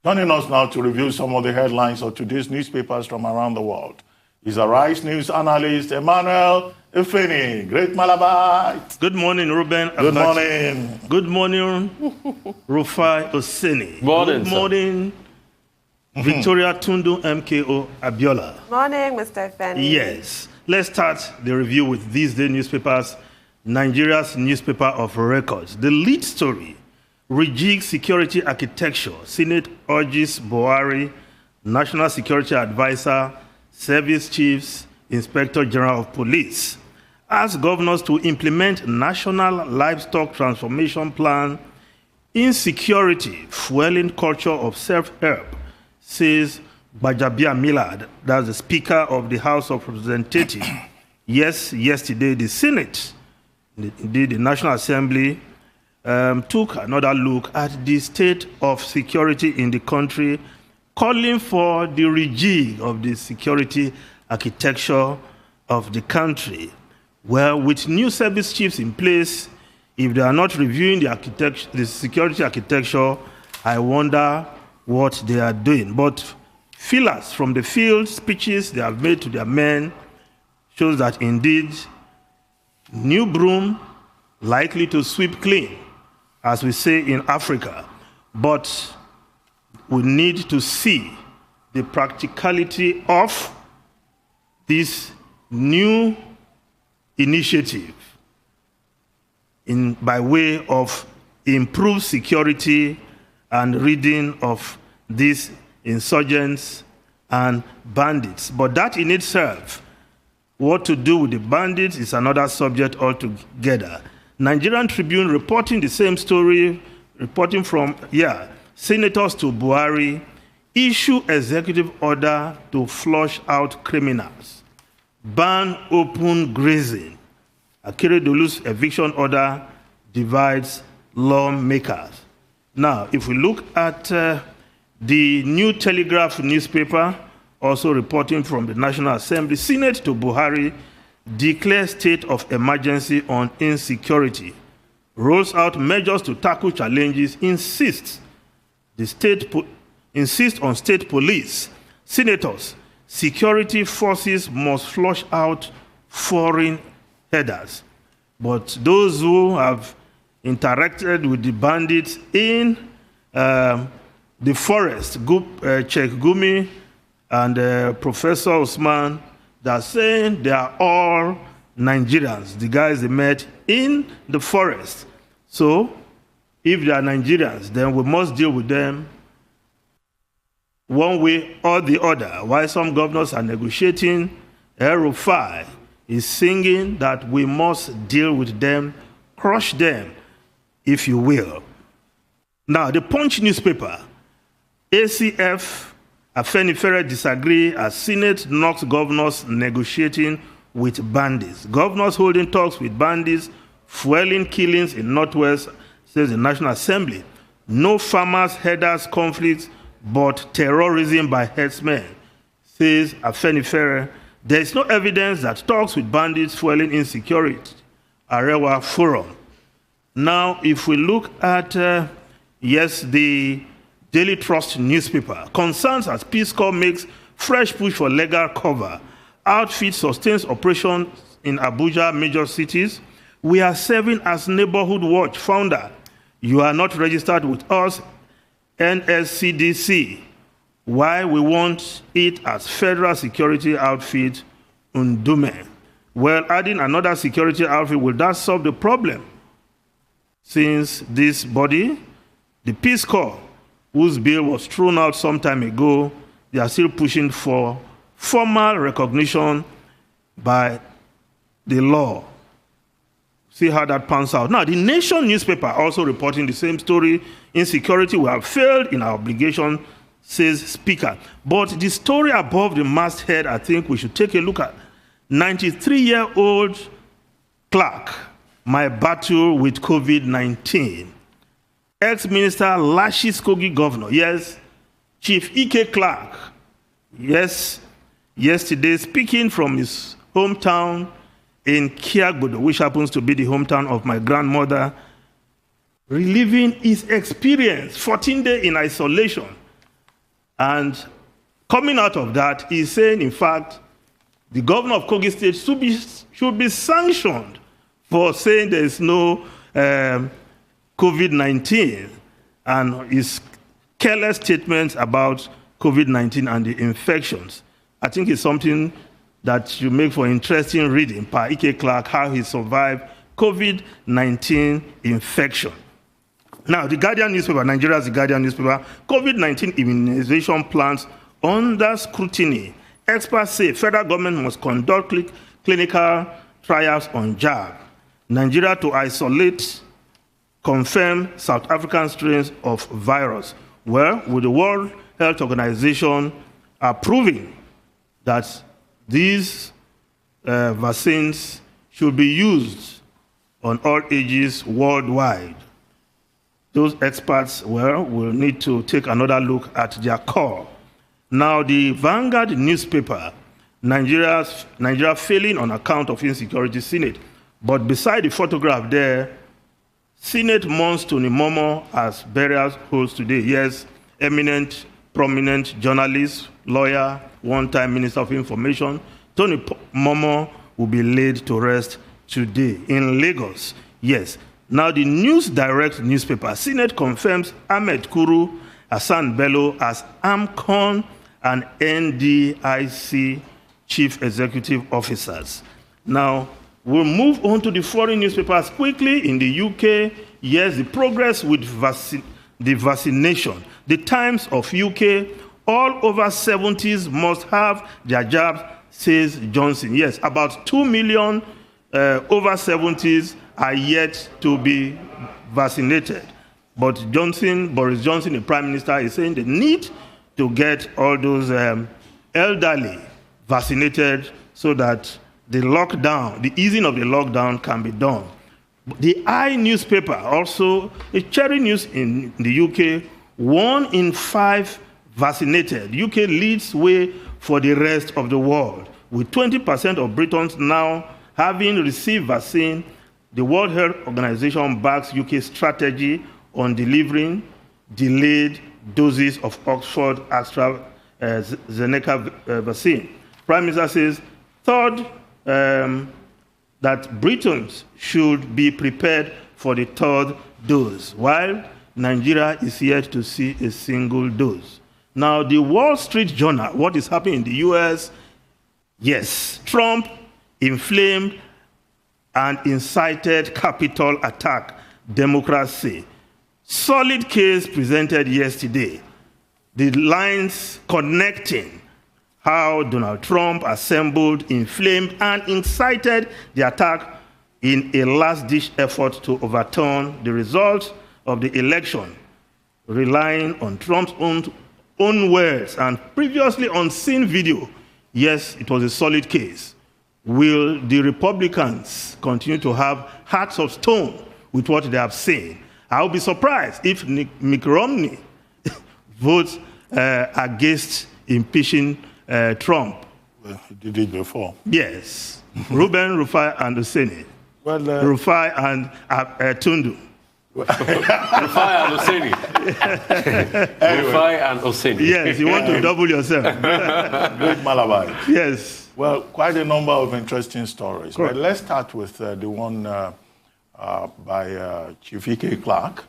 Joining us now to review some of the headlines of today's newspapers from around the world is Arise News analyst Emmanuel Ifeni. Great Malabar. Good morning, Ruben. Good morning. Good morning, Rufai Oseni. Morning, Good morning, Victoria Tundu MKO Abiola. Morning, Mr. Ifeni. Yes. Let's start the review with these day newspapers, Nigeria's newspaper of records. The lead story, Rejig security architecture. Senate urges Buhari, National Security Advisor, Service Chiefs, Inspector General of Police, ask governors to implement National Livestock Transformation Plan. Insecurity, fueling culture of self-help, says Bajabia Millard, that's the Speaker of the House of Representatives. Yes, yesterday the Senate, indeed the National Assembly, took another look at the state of security in the country, calling for the rejig of the security architecture of the country. Well, with new service chiefs in place, if they are not reviewing the security architecture, I wonder what they are doing. But feelers from the field, speeches they have made to their men, shows that indeed, new broom likely to sweep clean, as we say in Africa. But we need to see the practicality of this new initiative by way of improved security and ridding of these insurgents and bandits. But that in itself, what to do with the bandits is another subject altogether. Nigerian Tribune reporting the same story, reporting from, senators to Buhari, issue executive order to flush out criminals, ban open grazing. Akeredolu's eviction order divides lawmakers. Now, if we look at the New Telegraph newspaper, also reporting from the National Assembly, Senate to Buhari, declares state of emergency on insecurity, rolls out measures to tackle challenges, insists on state police, senators, security forces must flush out foreign headers. But those who have interacted with the bandits in the forest, Sheikh Gumi and Professor Usman, they are saying they are all Nigerians, the guys they met in the forest. So, if they are Nigerians, then we must deal with them one way or the other. While some governors are negotiating, El-Rufai is singing that we must deal with them, crush them, if you will. Now, the Punch newspaper, ACF, Afenifere disagree as Senate knocks governors negotiating with bandits. Governors holding talks with bandits, fueling killings in Northwest, says the National Assembly. No farmers' headers conflicts, but terrorism by herdsmen, says Afenifere. There is no evidence that talks with bandits fueling insecurity. Arewa Forum. Now, if we look at, the Daily Trust newspaper, concerns as Peace Corps makes fresh push for legal cover. Outfit sustains operations in Abuja, major cities. We are serving as Neighborhood Watch founder. You are not registered with us, NSCDC. Why we want it as Federal Security Outfit Undume. Well, adding another security outfit, will that solve the problem? Since this body, the Peace Corps, whose bill was thrown out some time ago, they are still pushing for formal recognition by the law. See how that pans out. Now, the Nation newspaper also reporting the same story. Insecurity, we have failed in our obligation, says Speaker. But the story above the masthead, I think we should take a look at. 93-year-old clerk, my battle with COVID-19. Ex-minister lashes Kogi governor. Yes, Chief Ike Clark. Yes, yesterday speaking from his hometown in Kiagbodo, which happens to be the hometown of my grandmother, reliving his experience, 14 days in isolation. And coming out of that, he's saying, in fact, the governor of Kogi State should be sanctioned for saying there is no COVID-19 and his careless statements about COVID-19 and the infections. I think it's something that you make for interesting reading, by Ike Clark, how he survived COVID-19 infection. Now, the Guardian newspaper, Nigeria's The Guardian newspaper, COVID-19 immunization plans under scrutiny. Experts say federal government must conduct clinical trials on jab. Nigeria to isolate, confirm South African strains of virus. Well, with the World Health Organization approving that these vaccines should be used on all ages worldwide, those experts, well, will need to take another look at their call. Now, the Vanguard newspaper, Nigeria failing on account of insecurity, Senate. But beside the photograph there, Senate mourns Tony Momo as burial holds today. Yes, eminent, prominent journalist, lawyer, one-time Minister of Information, Tony Momo will be laid to rest today in Lagos. Yes. Now, the News Direct newspaper, Senate confirms Ahmed Kuru, Hassan Bello as AMCON and NDIC chief executive officers. Now, we'll move on to the foreign newspapers quickly. In the UK, yes, the progress with the vaccination. The Times of UK, all over 70s must have their jabs, says Johnson. Yes, about 2 million over 70s are yet to be vaccinated. But Boris Johnson, the Prime Minister, is saying they need to get all those elderly vaccinated so that the lockdown, the easing of the lockdown can be done. The I newspaper, also a cherry news in the UK, 1 in 5 vaccinated. UK leads way for the rest of the world. With 20% of Britons now having received vaccine, the World Health Organization backs UK's strategy on delivering delayed doses of Oxford AstraZeneca vaccine. Prime Minister says, third, that Britons should be prepared for the third dose, while Nigeria is yet to see a single dose. Now, the Wall Street Journal, what is happening in the US? Yes, Trump inflamed and incited Capitol attack, democracy. Solid case presented yesterday. The lines connecting how Donald Trump assembled, inflamed, and incited the attack in a last-ditch effort to overturn the results of the election, relying on Trump's own words and previously unseen video. Yes, it was a solid case. Will the Republicans continue to have hearts of stone with what they have seen? I'll be surprised if Mitt Romney votes against impeaching Trump. Well, he did it before. Yes. Ruben, Rufai, and Husseini. Well, Rufai and Tundu. Rufai and Husseini. Rufai and Husseini. Yes, you want to double yourself. Great Malabar. Yes. Well, quite a number of interesting stories. Correct. But let's start with the one by Chief Ike Clark,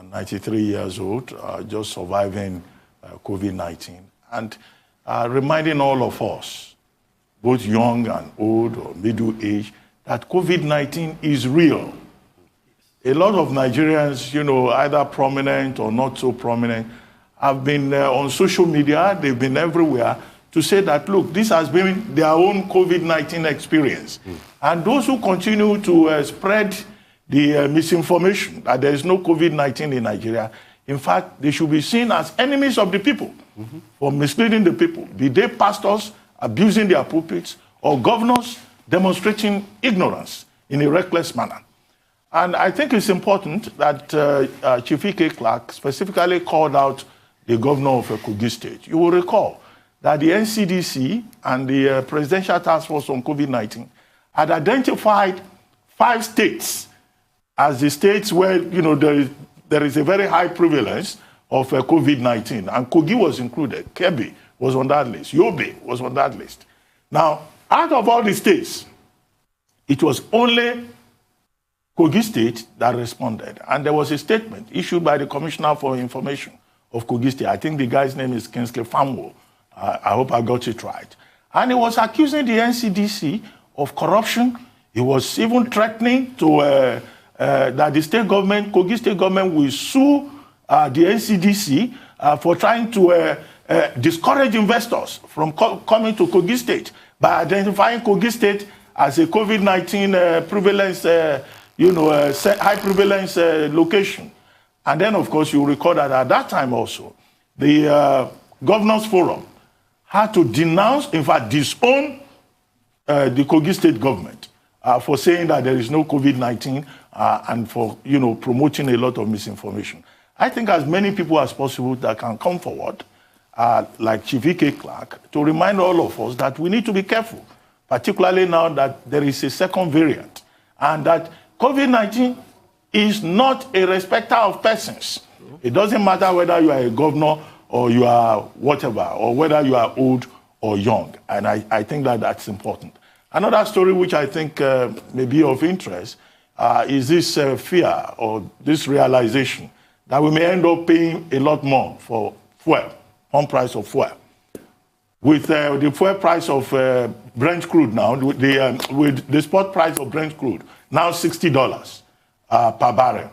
93 years old, just surviving COVID-19. And reminding all of us, both young and old or middle age, that COVID-19 is real. A lot of Nigerians, either prominent or not so prominent, have been on social media, they've been everywhere, to say that, look, this has been their own COVID-19 experience. And those who continue to spread the misinformation that there is no COVID-19 in Nigeria, in fact, they should be seen as enemies of the people for misleading the people, be they pastors abusing their pulpits or governors demonstrating ignorance in a reckless manner. And I think it's important that Chief Ike Clark specifically called out the governor of Kogi State. You will recall that the NCDC and the Presidential Task Force on COVID-19 had identified 5 states as the states where there is a very high prevalence of COVID-19, and Kogi was included. Kebbi was on that list. Yobe was on that list. Now, out of all the states, it was only Kogi State that responded. And there was a statement issued by the Commissioner for Information of Kogi State. I think the guy's name is Kingsley Famwo. I hope I got it right. And he was accusing the NCDC of corruption. He was even threatening to that the state government, Kogi State government, will sue the NCDC for trying to discourage investors from coming to Kogi State by identifying Kogi State as a COVID-19 prevalence, high prevalence location. And then, of course, you recall that at that time also, the Governors Forum had to denounce, in fact, disown the Kogi State government for saying that there is no COVID-19 and for, promoting a lot of misinformation. I think as many people as possible that can come forward, like Chief E.K. Clark, to remind all of us that we need to be careful, particularly now that there is a second variant, and that COVID-19 is not a respecter of persons. It doesn't matter whether you are a governor or you are whatever, or whether you are old or young. And I think that that's important. Another story which I think may be of interest is this fear or this realization that we may end up paying a lot more for fuel, pump price of fuel. With the fuel price of Brent crude now, with the spot price of Brent crude, now $60 per barrel.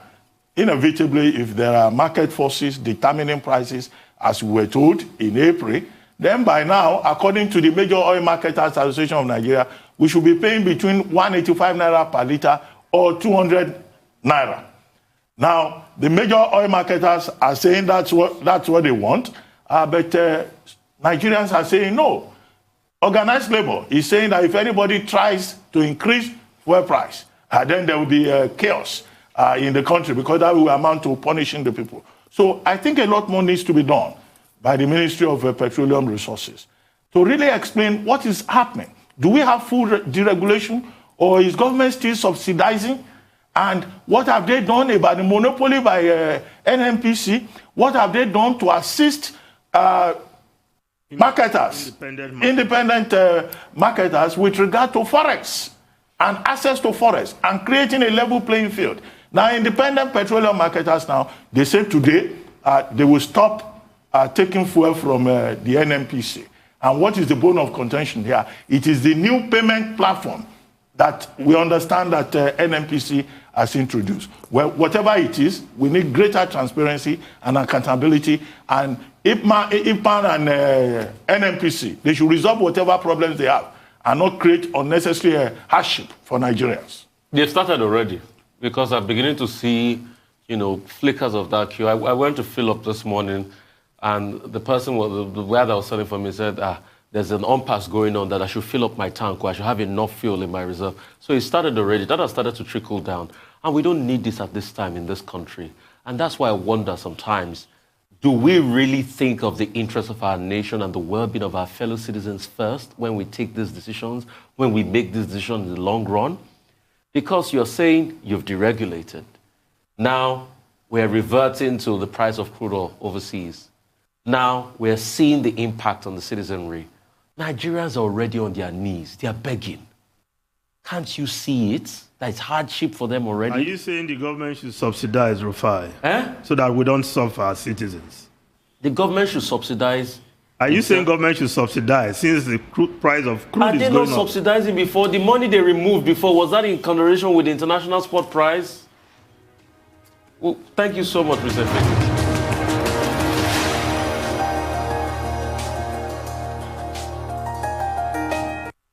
Inevitably, if there are market forces determining prices, as we were told in April, then by now, according to the Major Oil Marketers Association of Nigeria, we should be paying between 185 naira per liter or 200 naira. Now, the major oil marketers are saying that's what they want, but Nigerians are saying no. Organized labor is saying that if anybody tries to increase fuel price, then there will be chaos in the country, because that will amount to punishing the people. So I think a lot more needs to be done by the Ministry of Petroleum Resources to really explain what is happening. Do we have full deregulation, or is government still subsidizing? And what have they done about the monopoly by NNPC? What have they done to assist marketers, independent marketers with regard to forex and access to forex and creating a level playing field? Now, independent petroleum marketers now, they say today they will stop taking fuel from the NNPC. And what is the bone of contention here? It is the new payment platform that we understand that NNPC has introduced. Well, whatever it is, we need greater transparency and accountability. And IPMAN and NNPC, they should resolve whatever problems they have and not create unnecessary hardship for Nigerians. They've started already, because I'm beginning to see, flickers of that queue. I went to fill up this morning, and the person, the guy that was selling for me said, there's an impasse going on that I should fill up my tank, or I should have enough fuel in my reserve. So it started already. That has started to trickle down. And we don't need this at this time in this country. And that's why I wonder sometimes, do we really think of the interests of our nation and the well-being of our fellow citizens first when we take these decisions, when we make these decisions in the long run? Because you're saying you've deregulated. Now we're reverting to the price of crude oil overseas. Now we're seeing the impact on the citizenry. Nigerians are already on their knees. They are begging. Can't you see it? That it's hardship for them already. Are you saying the government should subsidize Rufai so that we don't suffer as citizens? The government should subsidize. Are you saying government should subsidize since the price of crude is going up? Are they not subsidizing before? The money they removed before, was that in consideration with the international spot price? Well, thank you so much, Mr. President.